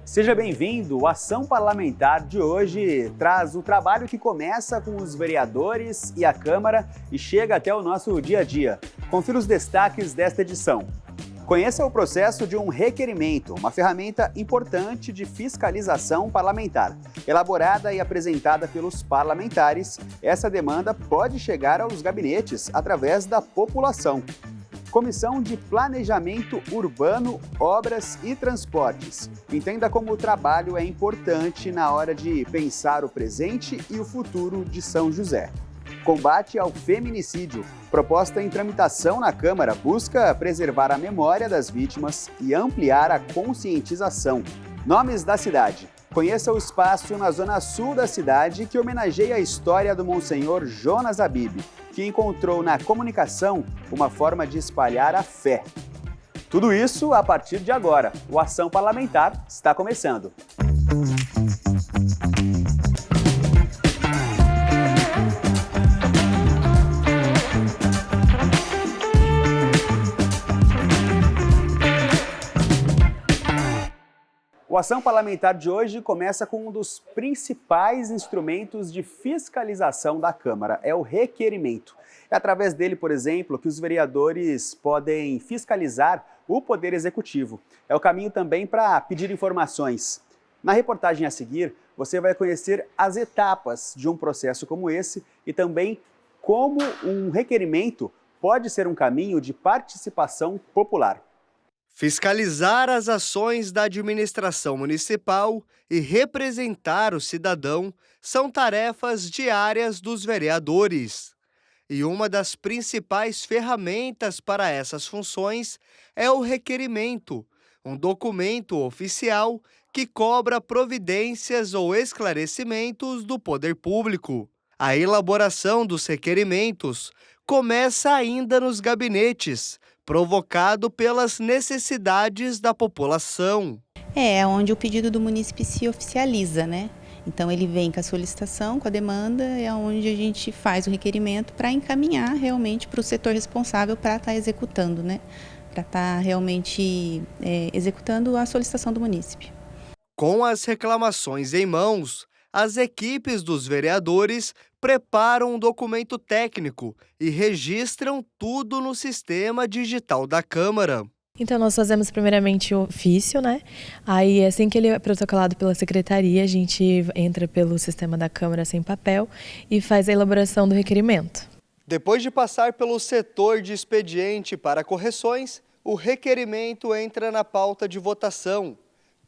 Seja bem-vindo. O Ação Parlamentar de hoje traz o trabalho que começa com os vereadores e a Câmara e chega até o nosso dia a dia. Confira os destaques desta edição. Conheça o processo de um requerimento, uma ferramenta importante de fiscalização parlamentar. Elaborada e apresentada pelos parlamentares, essa demanda pode chegar aos gabinetes através da população. Comissão de Planejamento Urbano, Obras e Transportes. Entenda como o trabalho é importante na hora de pensar o presente e o futuro de São José. Combate ao feminicídio. Proposta em tramitação na Câmara busca preservar a memória das vítimas e ampliar a conscientização. Nomes da cidade. Conheça o espaço na zona sul da cidade que homenageia a história do Monsenhor Jonas Abib, que encontrou na comunicação uma forma de espalhar a fé. Tudo isso a partir de agora. O Ação Parlamentar está começando. O Ação Parlamentar de hoje começa com um dos principais instrumentos de fiscalização da Câmara, é o requerimento. É através dele, por exemplo, que os vereadores podem fiscalizar o Poder Executivo. É o caminho também para pedir informações. Na reportagem a seguir, você vai conhecer as etapas de um processo como esse e também como um requerimento pode ser um caminho de participação popular. Fiscalizar as ações da administração municipal e representar o cidadão são tarefas diárias dos vereadores. E uma das principais ferramentas para essas funções é o requerimento, um documento oficial que cobra providências ou esclarecimentos do poder público. A elaboração dos requerimentos começa ainda nos gabinetes, provocado pelas necessidades da população. É onde o pedido do munícipe se oficializa, né? Então ele vem com a solicitação, com a demanda, é onde a gente faz o requerimento para encaminhar realmente para o setor responsável para estar executando, né? Para estar realmente executando a solicitação do munícipe. Com as reclamações em mãos, as equipes dos vereadores preparam um documento técnico e registram tudo no sistema digital da Câmara. Então, nós fazemos primeiramente o ofício, né? Aí, assim que ele é protocolado pela secretaria, a gente entra pelo sistema da Câmara sem papel e faz a elaboração do requerimento. Depois de passar pelo setor de expediente para correções, o requerimento entra na pauta de votação.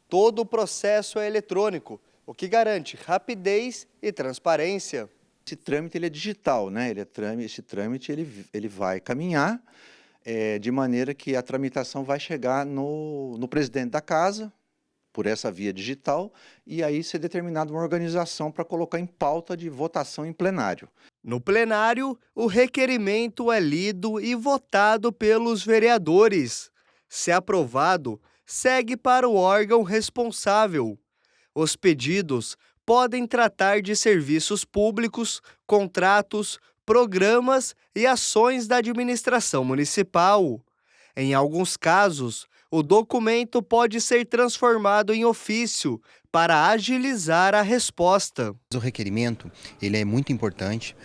Todo o processo é eletrônico, o que garante rapidez e transparência. Esse trâmite ele é digital, né? Esse trâmite ele vai caminhar de maneira que a tramitação vai chegar no presidente da casa, por essa via digital, e aí ser determinada uma organização para colocar em pauta de votação em plenário. No plenário, o requerimento é lido e votado pelos vereadores. Se aprovado, segue para o órgão responsável. Os pedidos podem tratar de serviços públicos, contratos, programas e ações da administração municipal. Em alguns casos, o documento pode ser transformado em ofício para agilizar a resposta. O requerimento ele é muito importante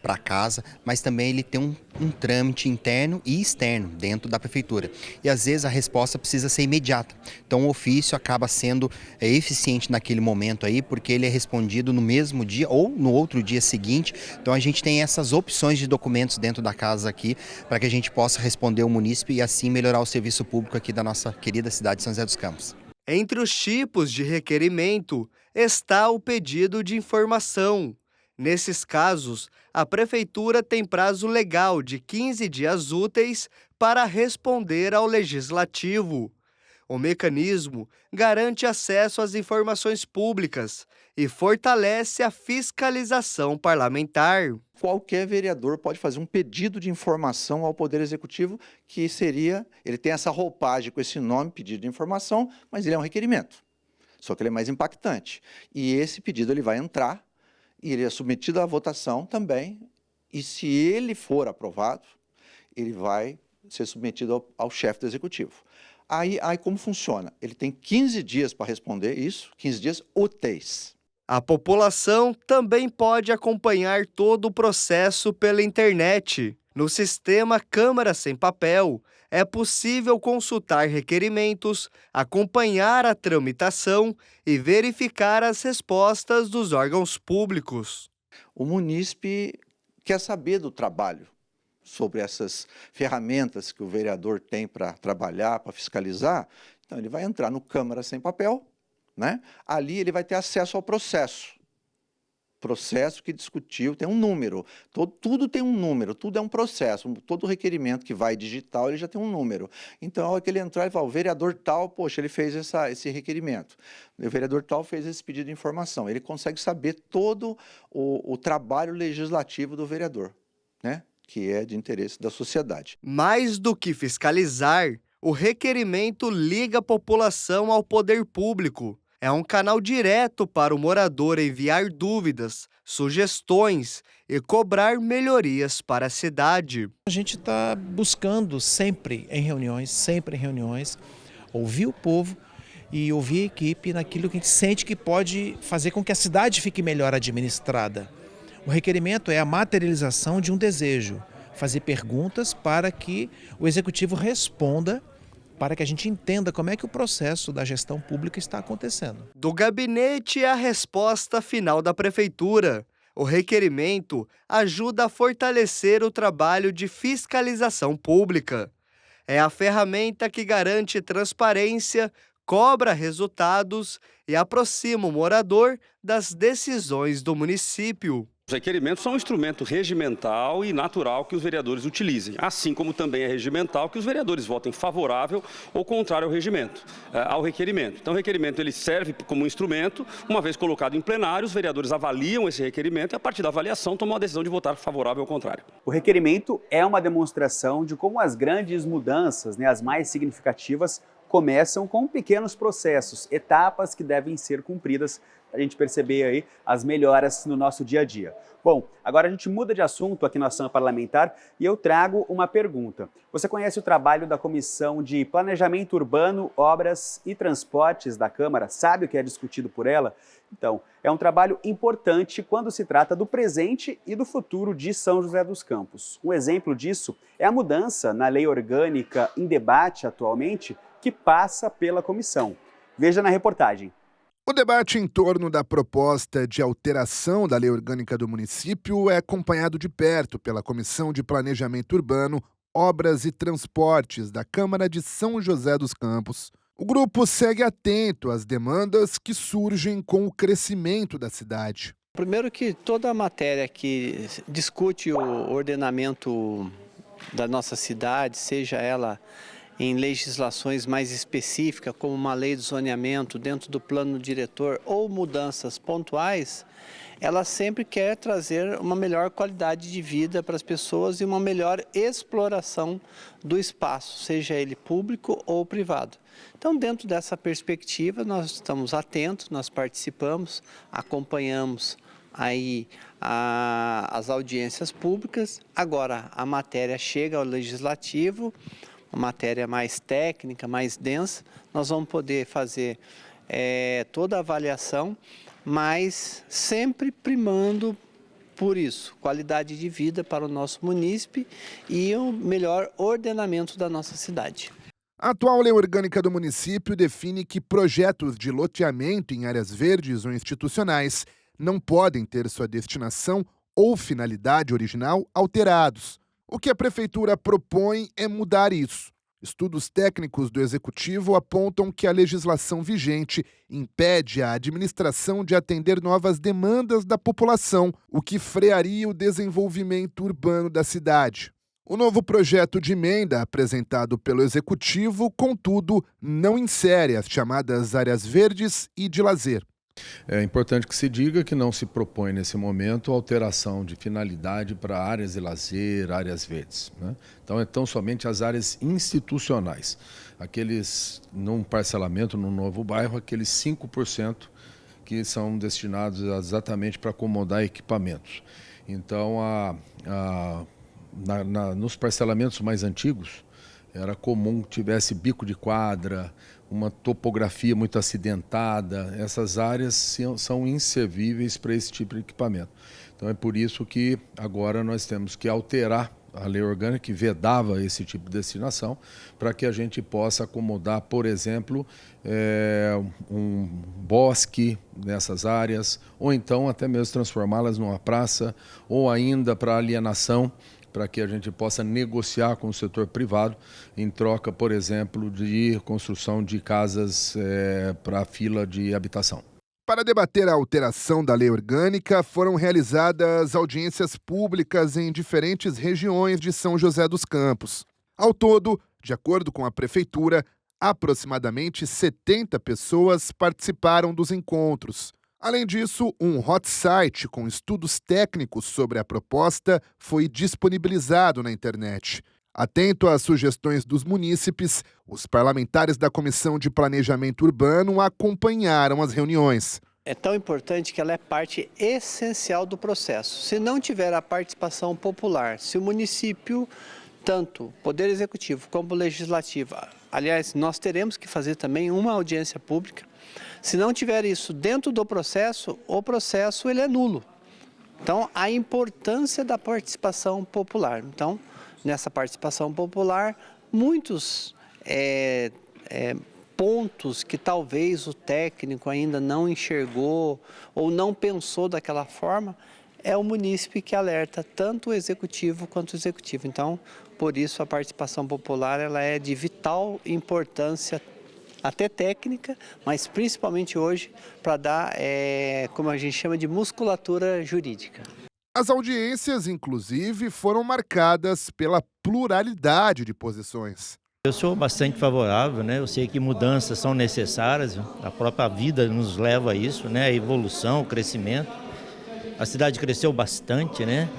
para a casa, mas também ele tem um trâmite interno e externo dentro da prefeitura. E às vezes a resposta precisa ser imediata. Então o ofício acaba sendo eficiente naquele momento aí, porque ele é respondido no mesmo dia ou no outro dia seguinte. Então a gente tem essas opções de documentos dentro da casa aqui, para que a gente possa responder o munícipe e assim melhorar o serviço público aqui da nossa querida cidade de São José dos Campos. Entre os tipos de requerimento está o pedido de informação. Nesses casos, a Prefeitura tem prazo legal de 15 dias úteis para responder ao Legislativo. O mecanismo garante acesso às informações públicas e fortalece a fiscalização parlamentar. Qualquer vereador pode fazer um pedido de informação ao Poder Executivo, que ele tem essa roupagem com esse nome, pedido de informação, mas ele é um requerimento. Só que ele é mais impactante. E esse pedido ele vai entrar e ele é submetido à votação também, e se ele for aprovado, ele vai ser submetido ao chefe do Executivo. Aí como funciona? Ele tem 15 dias para responder isso, 15 dias úteis. A população também pode acompanhar todo o processo pela internet. No sistema Câmara Sem Papel, é possível consultar requerimentos, acompanhar a tramitação e verificar as respostas dos órgãos públicos. O munícipe quer saber do trabalho sobre essas ferramentas que o vereador tem para trabalhar, para fiscalizar. Então, ele vai entrar no Câmara Sem Papel, né? Ali ele vai ter acesso ao processo. Processo que discutiu, tem um número. Tudo tem um número, tudo é um processo. Todo requerimento que vai digital, ele já tem um número. Então, a hora que ele entrar, ele fala, o vereador tal, poxa, ele fez esse requerimento. O vereador tal fez esse pedido de informação. Ele consegue saber todo o trabalho legislativo do vereador, né? Que é de interesse da sociedade. Mais do que fiscalizar, o requerimento liga a população ao poder público. É um canal direto para o morador enviar dúvidas, sugestões e cobrar melhorias para a cidade. A gente está buscando sempre em reuniões, ouvir o povo e ouvir a equipe naquilo que a gente sente que pode fazer com que a cidade fique melhor administrada. O requerimento é a materialização de um desejo, fazer perguntas para que o executivo responda, para que a gente entenda como é que o processo da gestão pública está acontecendo. Do gabinete é a resposta final da prefeitura. O requerimento ajuda a fortalecer o trabalho de fiscalização pública. É a ferramenta que garante transparência, cobra resultados e aproxima o morador das decisões do município. Os requerimentos são um instrumento regimental e natural que os vereadores utilizem, assim como também é regimental que os vereadores votem favorável ou contrário ao requerimento. Então, o requerimento ele serve como instrumento, uma vez colocado em plenário, os vereadores avaliam esse requerimento e, a partir da avaliação, tomam a decisão de votar favorável ou contrário. O requerimento é uma demonstração de como as grandes mudanças, as mais significativas, começam com pequenos processos, etapas que devem ser cumpridas para a gente perceber aí as melhoras no nosso dia a dia. Bom, agora a gente muda de assunto aqui na Ação Parlamentar e eu trago uma pergunta. Você conhece o trabalho da Comissão de Planejamento Urbano, Obras e Transportes da Câmara? Sabe o que é discutido por ela? Então, é um trabalho importante quando se trata do presente e do futuro de São José dos Campos. Um exemplo disso é a mudança na lei orgânica em debate atualmente, que passa pela comissão. Veja na reportagem. O debate em torno da proposta de alteração da lei orgânica do município é acompanhado de perto pela Comissão de Planejamento Urbano, Obras e Transportes da Câmara de São José dos Campos. O grupo segue atento às demandas que surgem com o crescimento da cidade. Primeiro que toda a matéria que discute o ordenamento da nossa cidade, seja ela em legislações mais específicas, como uma lei de zoneamento dentro do plano diretor ou mudanças pontuais, ela sempre quer trazer uma melhor qualidade de vida para as pessoas e uma melhor exploração do espaço, seja ele público ou privado. Então, dentro dessa perspectiva, nós estamos atentos, nós participamos, acompanhamos aí as audiências públicas. Agora, a matéria chega ao legislativo, uma matéria mais técnica, mais densa, nós vamos poder fazer toda a avaliação, mas sempre primando por isso, qualidade de vida para o nosso munícipe e o melhor ordenamento da nossa cidade. A atual lei orgânica do município define que projetos de loteamento em áreas verdes ou institucionais não podem ter sua destinação ou finalidade original alterados. O que a Prefeitura propõe é mudar isso. Estudos técnicos do Executivo apontam que a legislação vigente impede a administração de atender novas demandas da população, o que frearia o desenvolvimento urbano da cidade. O novo projeto de emenda apresentado pelo Executivo, contudo, não insere as chamadas áreas verdes e de lazer. É importante que se diga que não se propõe nesse momento alteração de finalidade para áreas de lazer, áreas verdes, né? Então, tão somente as áreas institucionais, aqueles num parcelamento, num novo bairro, aqueles 5% que são destinados exatamente para acomodar equipamentos. Então, nos parcelamentos mais antigos, Era comum que tivesse bico de quadra, uma topografia muito acidentada. Essas áreas são inservíveis para esse tipo de equipamento. Então é por isso que agora nós temos que alterar a lei orgânica que vedava esse tipo de destinação para que a gente possa acomodar, por exemplo, um bosque nessas áreas, ou então até mesmo transformá-las numa praça, ou ainda para alienação, para que a gente possa negociar com o setor privado em troca, por exemplo, de construção de casas para fila de habitação. Para debater a alteração da lei orgânica, foram realizadas audiências públicas em diferentes regiões de São José dos Campos. Ao todo, de acordo com a Prefeitura, aproximadamente 70 pessoas participaram dos encontros. Além disso, um hot site com estudos técnicos sobre a proposta foi disponibilizado na internet. Atento às sugestões dos munícipes, os parlamentares da Comissão de Planejamento Urbano acompanharam as reuniões. É tão importante que ela é parte essencial do processo. Se não tiver a participação popular, se o município, tanto o Poder Executivo como o Legislativo, aliás, nós teremos que fazer também uma audiência pública. Se não tiver isso dentro do processo, o processo ele é nulo. Então, a importância da participação popular. Então, nessa participação popular, muitos pontos que talvez o técnico ainda não enxergou ou não pensou daquela forma, é o munícipe que alerta tanto o executivo quanto o executivo. Então, por isso a participação popular ela é de vital importância, até técnica, mas principalmente hoje para dar, como a gente chama de musculatura jurídica. As audiências, inclusive, foram marcadas pela pluralidade de posições. Eu sou bastante favorável, né? Eu sei que mudanças são necessárias, a própria vida nos leva a isso, né? A evolução, o crescimento. A cidade cresceu bastante, né?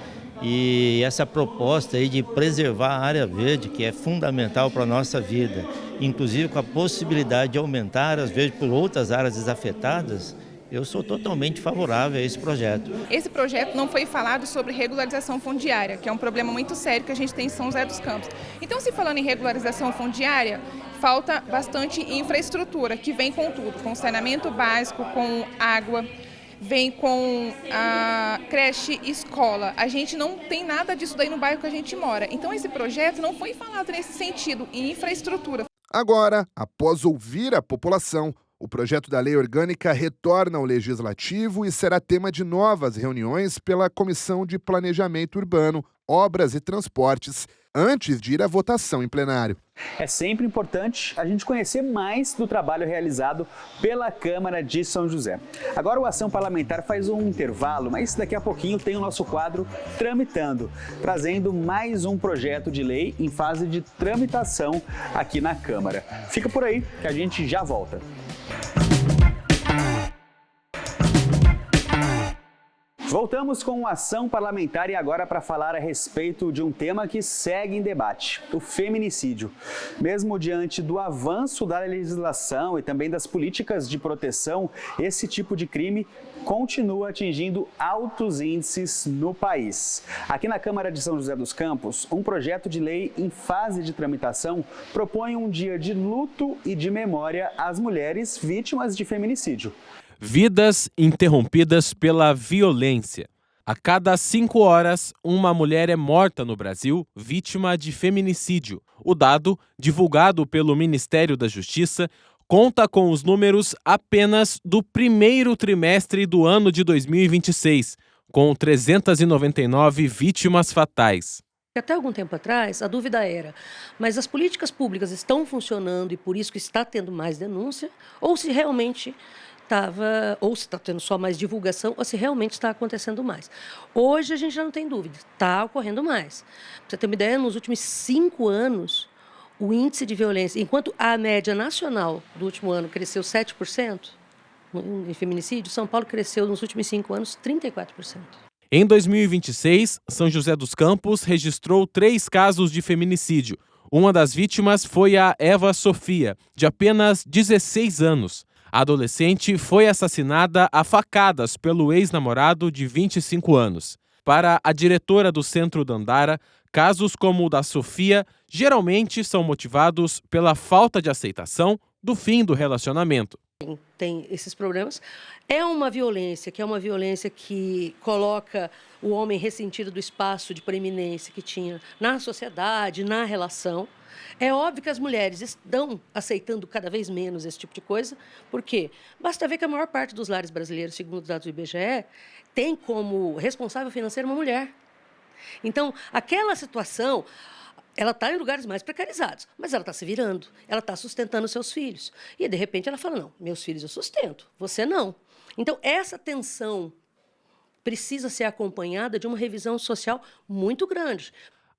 E essa proposta aí de preservar a área verde, que é fundamental para a nossa vida, inclusive com a possibilidade de aumentar, às vezes, por outras áreas desafetadas, eu sou totalmente favorável a esse projeto. Esse projeto não foi falado sobre regularização fundiária, que é um problema muito sério que a gente tem em São José dos Campos. Então, se falando em regularização fundiária, falta bastante infraestrutura, que vem com tudo, com saneamento básico, com água, vem com a creche, escola. A gente não tem nada disso daí no bairro que a gente mora. Então, esse projeto não foi falado nesse sentido, em infraestrutura. Agora, após ouvir a população, o projeto da lei orgânica retorna ao Legislativo e será tema de novas reuniões pela Comissão de Planejamento Urbano, Obras e Transportes, antes de ir à votação em plenário. É sempre importante a gente conhecer mais do trabalho realizado pela Câmara de São José. Agora o Ação Parlamentar faz um intervalo, mas daqui a pouquinho tem o nosso quadro Tramitando, trazendo mais um projeto de lei em fase de tramitação aqui na Câmara. Fica por aí que a gente já volta. Voltamos com a Ação Parlamentar e agora para falar a respeito de um tema que segue em debate, o feminicídio. Mesmo diante do avanço da legislação e também das políticas de proteção, esse tipo de crime continua atingindo altos índices no país. Aqui na Câmara de São José dos Campos, um projeto de lei em fase de tramitação propõe um dia de luto e de memória às mulheres vítimas de feminicídio. Vidas interrompidas pela violência. A cada 5 horas, uma mulher é morta no Brasil vítima de feminicídio. O dado, divulgado pelo Ministério da Justiça, conta com os números apenas do primeiro trimestre do ano de 2026, com 399 vítimas fatais. Até algum tempo atrás, a dúvida era, mas as políticas públicas estão funcionando e por isso que está tendo mais denúncia, ou se realmente ou se está tendo só mais divulgação, ou se realmente está acontecendo mais. Hoje a gente já não tem dúvida, está ocorrendo mais. Para você ter uma ideia, nos últimos 5 anos, o índice de violência, enquanto a média nacional do último ano cresceu 7%, em feminicídio, São Paulo cresceu nos últimos 5 anos 34%. Em 2026, São José dos Campos registrou 3 casos de feminicídio. Uma das vítimas foi a Eva Sofia, de apenas 16 anos. A adolescente foi assassinada a facadas pelo ex-namorado de 25 anos. Para a diretora do Centro Dandara, casos como o da Sofia geralmente são motivados pela falta de aceitação do fim do relacionamento. Tem esses problemas. É uma violência que coloca o homem ressentido do espaço de preeminência que tinha na sociedade, na relação. É óbvio que as mulheres estão aceitando cada vez menos esse tipo de coisa, porque basta ver que a maior parte dos lares brasileiros, segundo os dados do IBGE, tem como responsável financeiro uma mulher. Então, aquela situação, ela está em lugares mais precarizados, mas ela está se virando, ela está sustentando seus filhos. E, de repente, ela fala, não, meus filhos eu sustento, você não. Então, essa tensão precisa ser acompanhada de uma revisão social muito grande.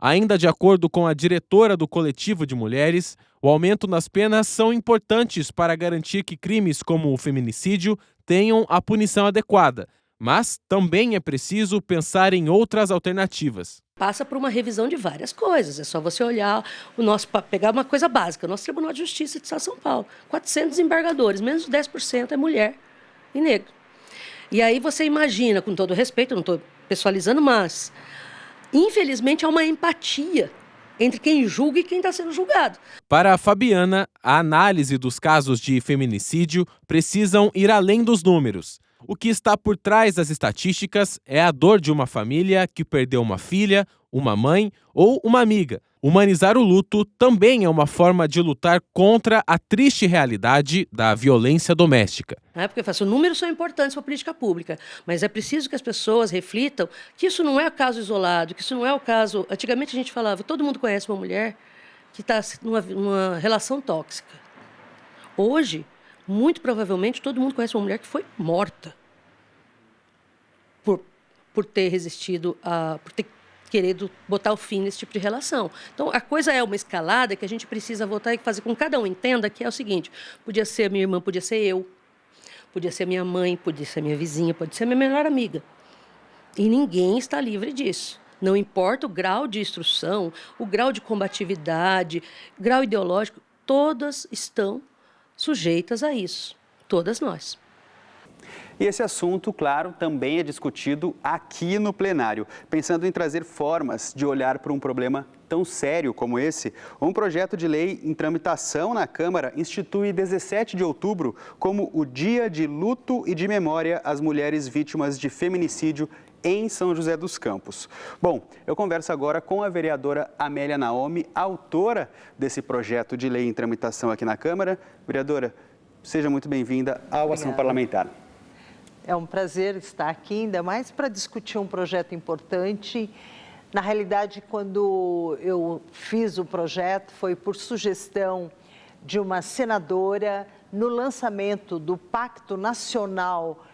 Ainda de acordo com a diretora do Coletivo de Mulheres, o aumento nas penas são importantes para garantir que crimes como o feminicídio tenham a punição adequada. Mas também é preciso pensar em outras alternativas. Passa por uma revisão de várias coisas. É só você olhar pegar uma coisa básica. O nosso Tribunal de Justiça de São Paulo, 400 desembargadores, menos de 10% é mulher e negro. E aí você imagina, com todo respeito, não estou pessoalizando, mas infelizmente há uma empatia entre quem julga e quem está sendo julgado. Para a Fabiana, a análise dos casos de feminicídio precisam ir além dos números. O que está por trás das estatísticas é a dor de uma família que perdeu uma filha, uma mãe ou uma amiga. Humanizar o luto também é uma forma de lutar contra a triste realidade da violência doméstica. Porque os números são importantes para a política pública, mas é preciso que as pessoas reflitam que isso não é o caso isolado, que isso não é o caso... Antigamente a gente falava, todo mundo conhece uma mulher que está numa relação tóxica. Hoje, muito provavelmente, todo mundo conhece uma mulher que foi morta por ter resistido, por ter querido botar o fim nesse tipo de relação. Então, a coisa é uma escalada que a gente precisa voltar e fazer com que cada um entenda que é o seguinte, podia ser minha irmã, podia ser eu, podia ser minha mãe, podia ser minha vizinha, pode ser minha melhor amiga. E ninguém está livre disso. Não importa o grau de instrução, o grau de combatividade, o grau ideológico, todas estão sujeitas a isso, todas nós. E esse assunto, claro, também é discutido aqui no plenário. Pensando em trazer formas de olhar para um problema tão sério como esse, um projeto de lei em tramitação na Câmara institui 17 de outubro como o Dia de Luto e de Memória às Mulheres Vítimas de Feminicídio em São José dos Campos. Bom, eu converso agora com a vereadora Amélia Naomi, autora desse projeto de lei em tramitação aqui na Câmara. Vereadora, seja muito bem-vinda ao Ação Parlamentar. É um prazer estar aqui, ainda mais para discutir um projeto importante. Na realidade, quando eu fiz o projeto, foi por sugestão de uma senadora no lançamento do Pacto Nacional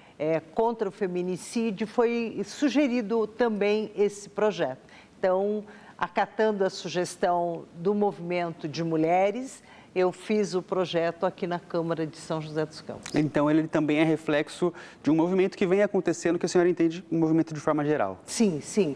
contra o Feminicídio, foi sugerido também esse projeto. Então, acatando a sugestão do movimento de mulheres, eu fiz o projeto aqui na Câmara de São José dos Campos. Então, ele também é reflexo de um movimento que vem acontecendo, que a senhora entende um movimento de forma geral. Sim, sim.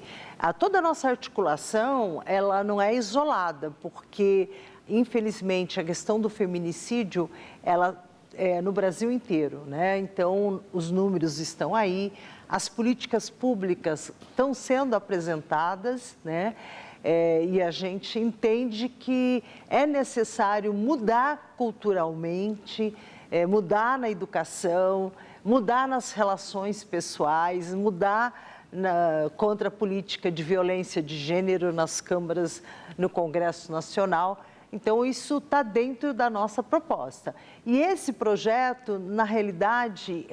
Toda a nossa articulação, ela não é isolada, porque, infelizmente, a questão do feminicídio, ela é no Brasil inteiro, né? Então, os números estão aí, as políticas públicas estão sendo apresentadas, né? E a gente entende que é necessário mudar culturalmente, mudar na educação, mudar nas relações pessoais, mudar contra a política de violência de gênero nas câmaras, no Congresso Nacional. Então, isso está dentro da nossa proposta. E esse projeto, na realidade,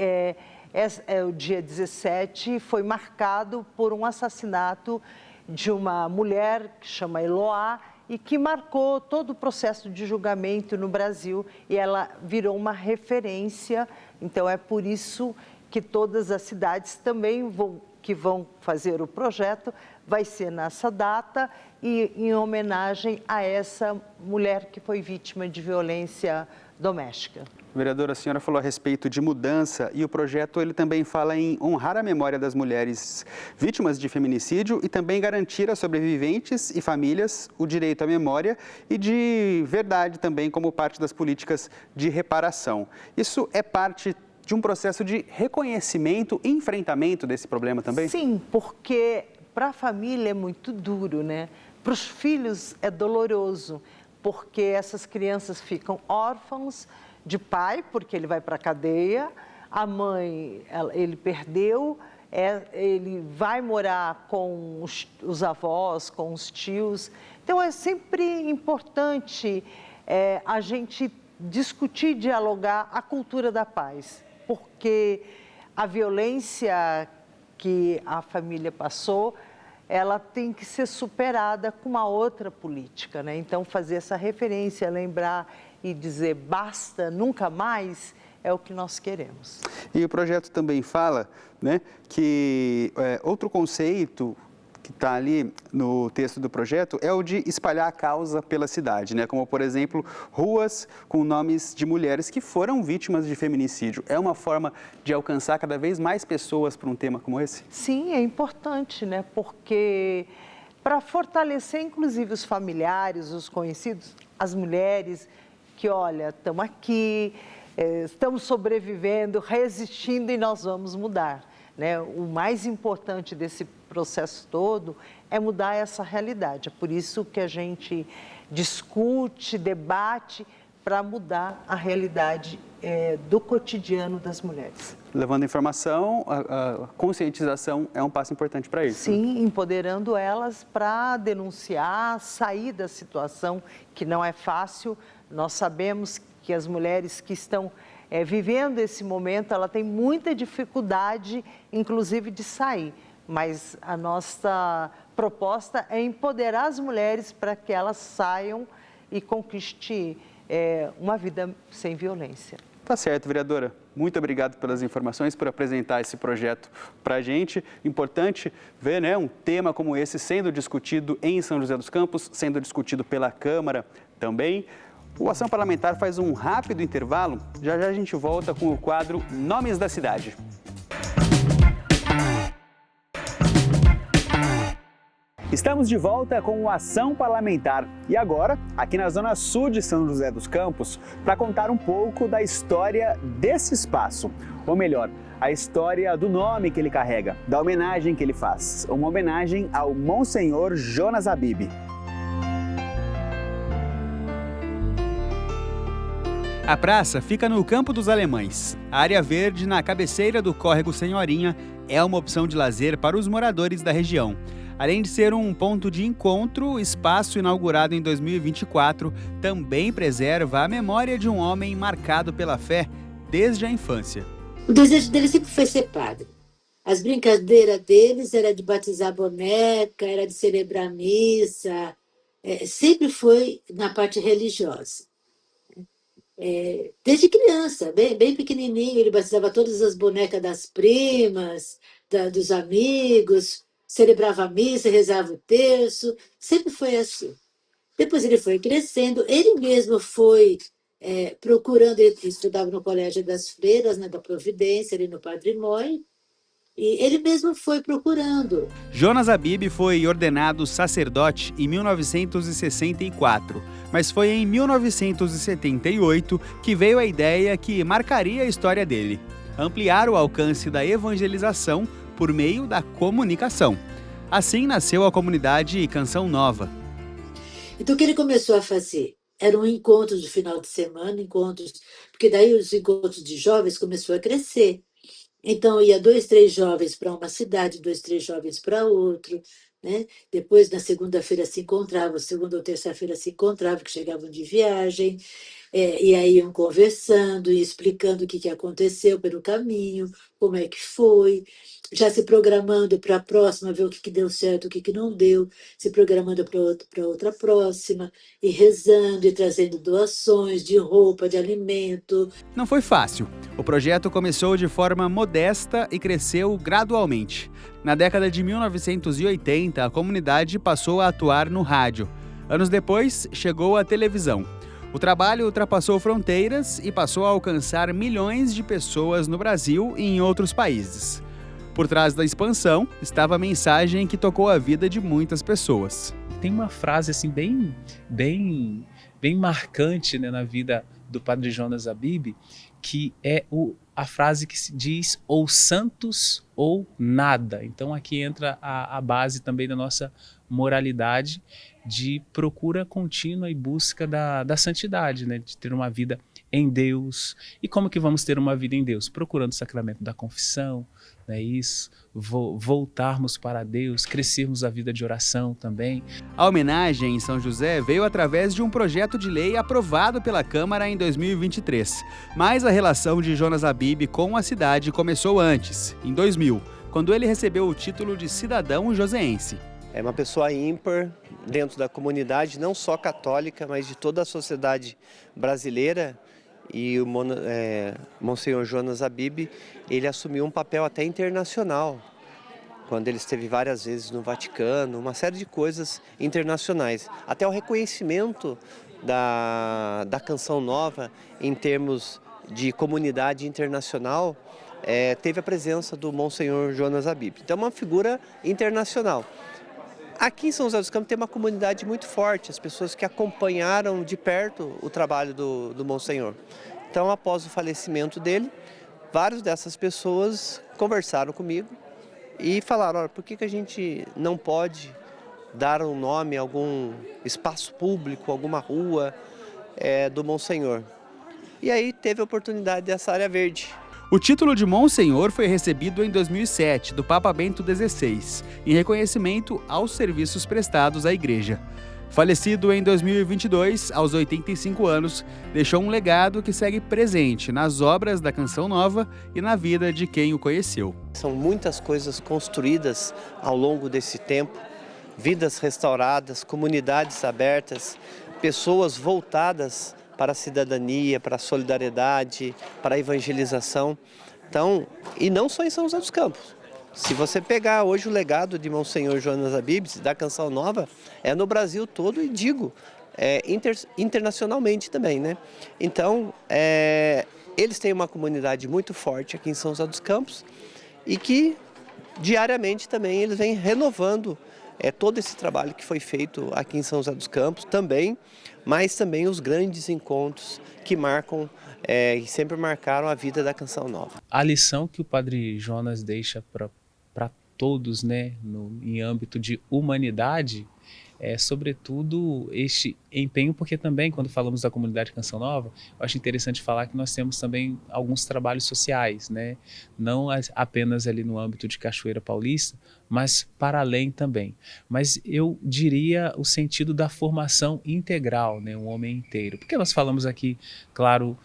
o dia 17 foi marcado por um assassinato de uma mulher que chama Eloá e que marcou todo o processo de julgamento no Brasil e ela virou uma referência. Então, é por isso que todas as cidades também vão fazer o projeto, vai ser nessa data e em homenagem a essa mulher que foi vítima de violência doméstica. Vereadora, a senhora falou a respeito de mudança e o projeto ele também fala em honrar a memória das mulheres vítimas de feminicídio e também garantir a sobreviventes e famílias o direito à memória e de verdade também como parte das políticas de reparação. Isso é parte de um processo de reconhecimento e enfrentamento desse problema também? Sim, porque para a família é muito duro, né? Para os filhos é doloroso, porque essas crianças ficam órfãos de pai, porque ele vai para a cadeia, a mãe, ele perdeu, ele vai morar com os avós, com os tios. Então, é sempre importante a gente discutir, dialogar a cultura da paz, porque a violência que a família passou, ela tem que ser superada com uma outra política, né? Então, fazer essa referência, lembrar e dizer basta, nunca mais, é o que nós queremos. E o projeto também fala, né, que outro conceito que está ali no texto do projeto é o de espalhar a causa pela cidade, né? Como, por exemplo, ruas com nomes de mulheres que foram vítimas de feminicídio. É uma forma de alcançar cada vez mais pessoas para um tema como esse? Sim, é importante, né? Porque para fortalecer, inclusive, os familiares, os conhecidos, as mulheres que, olha, estamos aqui, estamos sobrevivendo, resistindo e nós vamos mudar, né? O mais importante desse processo todo é mudar essa realidade. É por isso que a gente discute, debate para mudar a realidade do cotidiano das mulheres. Levando informação, a conscientização é um passo importante para isso. Sim, empoderando elas para denunciar, sair da situação que não é fácil. Nós sabemos que as mulheres que estão vivendo esse momento, ela tem muita dificuldade, inclusive, de sair. Mas a nossa proposta é empoderar as mulheres para que elas saiam e conquistem uma vida sem violência. Tá certo, vereadora. Muito obrigado pelas informações, por apresentar esse projeto para a gente. Importante ver, né, um tema como esse sendo discutido em São José dos Campos, sendo discutido pela Câmara também. O Ação Parlamentar faz um rápido intervalo. Já já a gente volta com o quadro Nomes da Cidade. Estamos de volta com o Ação Parlamentar e agora, aqui na Zona Sul de São José dos Campos, para contar um pouco da história desse espaço. Ou melhor, a história do nome que ele carrega, da homenagem que ele faz. Uma homenagem ao Monsenhor Jonas Habib. A praça fica no Campo dos Alemães. A área verde, na cabeceira do Córrego Senhorinha, é uma opção de lazer para os moradores da região. Além de ser um ponto de encontro, o espaço inaugurado em 2024 também preserva a memória de um homem marcado pela fé desde a infância. O desejo dele sempre foi ser padre. As brincadeiras deles era de batizar boneca, era de celebrar missa, sempre foi na parte religiosa. Desde criança, bem pequenininho, ele batizava todas as bonecas das primas, dos amigos, celebrava a missa, rezava o terço, sempre foi assim. Depois ele foi crescendo, ele mesmo foi procurando, ele estudava no Colégio das Freiras, né, da Providência, ali no Padre Moy, e ele mesmo foi procurando. Jonas Habib foi ordenado sacerdote em 1964, mas foi em 1978 que veio a ideia que marcaria a história dele: ampliar o alcance da evangelização por meio da comunicação. Assim nasceu a comunidade Canção Nova. Então o que ele começou a fazer? Eram encontros do final de semana, porque daí os encontros de jovens começou a crescer. Então, ia 2, 3 jovens para uma cidade, 2, 3 jovens para outro, né? Depois, na segunda-feira se encontravam, segunda ou terça-feira se encontravam, que chegavam de viagem, e aí iam conversando e explicando o que aconteceu pelo caminho, como é que foi, já se programando para a próxima, ver o que deu certo, o que não deu, se programando para outra próxima, e rezando e trazendo doações de roupa, de alimento. Não foi fácil. O projeto começou de forma modesta e cresceu gradualmente. Na década de 1980, a comunidade passou a atuar no rádio. Anos depois, chegou a televisão. O trabalho ultrapassou fronteiras e passou a alcançar milhões de pessoas no Brasil e em outros países. Por trás da expansão estava a mensagem que tocou a vida de muitas pessoas. Tem uma frase assim bem marcante, né, na vida do padre Jonas Habib, que é a frase que se diz ou santos ou nada. Então aqui entra a base também da nossa moralidade de procura contínua e busca da santidade, né? De ter uma vida em Deus. E como que vamos ter uma vida em Deus? Procurando o sacramento da confissão, né? Isso, voltarmos para Deus, crescermos a vida de oração também. A homenagem em São José veio através de um projeto de lei aprovado pela Câmara em 2023. Mas a relação de Jonas Habib com a cidade começou antes, em 2000, quando ele recebeu o título de cidadão joseense. É uma pessoa ímpar dentro da comunidade, não só católica, mas de toda a sociedade brasileira. E o Monsenhor Jonas Habib, ele assumiu um papel até internacional, quando ele esteve várias vezes no Vaticano, uma série de coisas internacionais. Até o reconhecimento da Canção Nova em termos de comunidade internacional, teve a presença do Monsenhor Jonas Habib. Então é uma figura internacional. Aqui em São José dos Campos tem uma comunidade muito forte, as pessoas que acompanharam de perto o trabalho do Monsenhor. Então, após o falecimento dele, várias dessas pessoas conversaram comigo e falaram, olha, por que a gente não pode dar um nome a algum espaço público, alguma rua do Monsenhor? E aí teve a oportunidade dessa área verde. O título de Monsenhor foi recebido em 2007, do Papa Bento XVI, em reconhecimento aos serviços prestados à Igreja. Falecido em 2022, aos 85 anos, deixou um legado que segue presente nas obras da Canção Nova e na vida de quem o conheceu. São muitas coisas construídas ao longo desse tempo, vidas restauradas, comunidades abertas, pessoas voltadas para a cidadania, para a solidariedade, para a evangelização. Então, e não só em São José dos Campos. Se você pegar hoje o legado de Monsenhor Jonas Habib, da Canção Nova, é no Brasil todo e digo, internacionalmente também, né? Então, eles têm uma comunidade muito forte aqui em São José dos Campos e que diariamente também eles vêm renovando todo esse trabalho que foi feito aqui em São José dos Campos também, mas também os grandes encontros que marcam e sempre marcaram a vida da Canção Nova. A lição que o Padre Jonas deixa para todos, né, em âmbito de humanidade, sobretudo este empenho, porque também quando falamos da comunidade Canção Nova, eu acho interessante falar que nós temos também alguns trabalhos sociais, né? Não apenas ali no âmbito de Cachoeira Paulista, mas para além também. Mas eu diria o sentido da formação integral, né? Um homem inteiro. Porque nós falamos aqui, claro,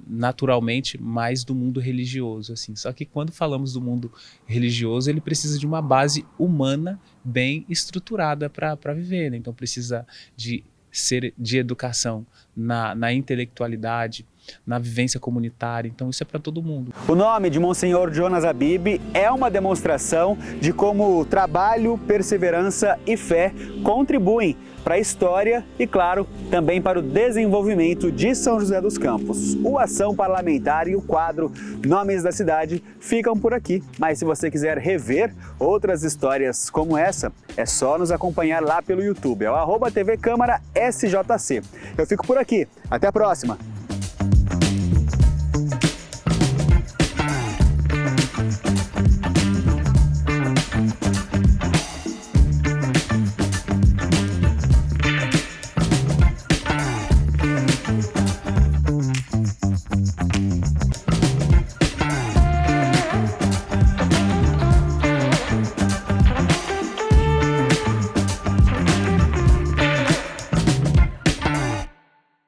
naturalmente, mais do mundo religioso, assim. Só que quando falamos do mundo religioso, ele precisa de uma base humana bem estruturada para viver, né? Então precisa de educação na intelectualidade, na vivência comunitária, então isso é para todo mundo. O nome de Monsenhor Jonas Habib é uma demonstração de como trabalho, perseverança e fé contribuem para a história e, claro, também para o desenvolvimento de São José dos Campos. O Ação Parlamentar e o quadro Nomes da Cidade ficam por aqui, mas se você quiser rever outras histórias como essa, é só nos acompanhar lá pelo YouTube, é o @TV Câmara SJC. Eu fico por aqui, até a próxima!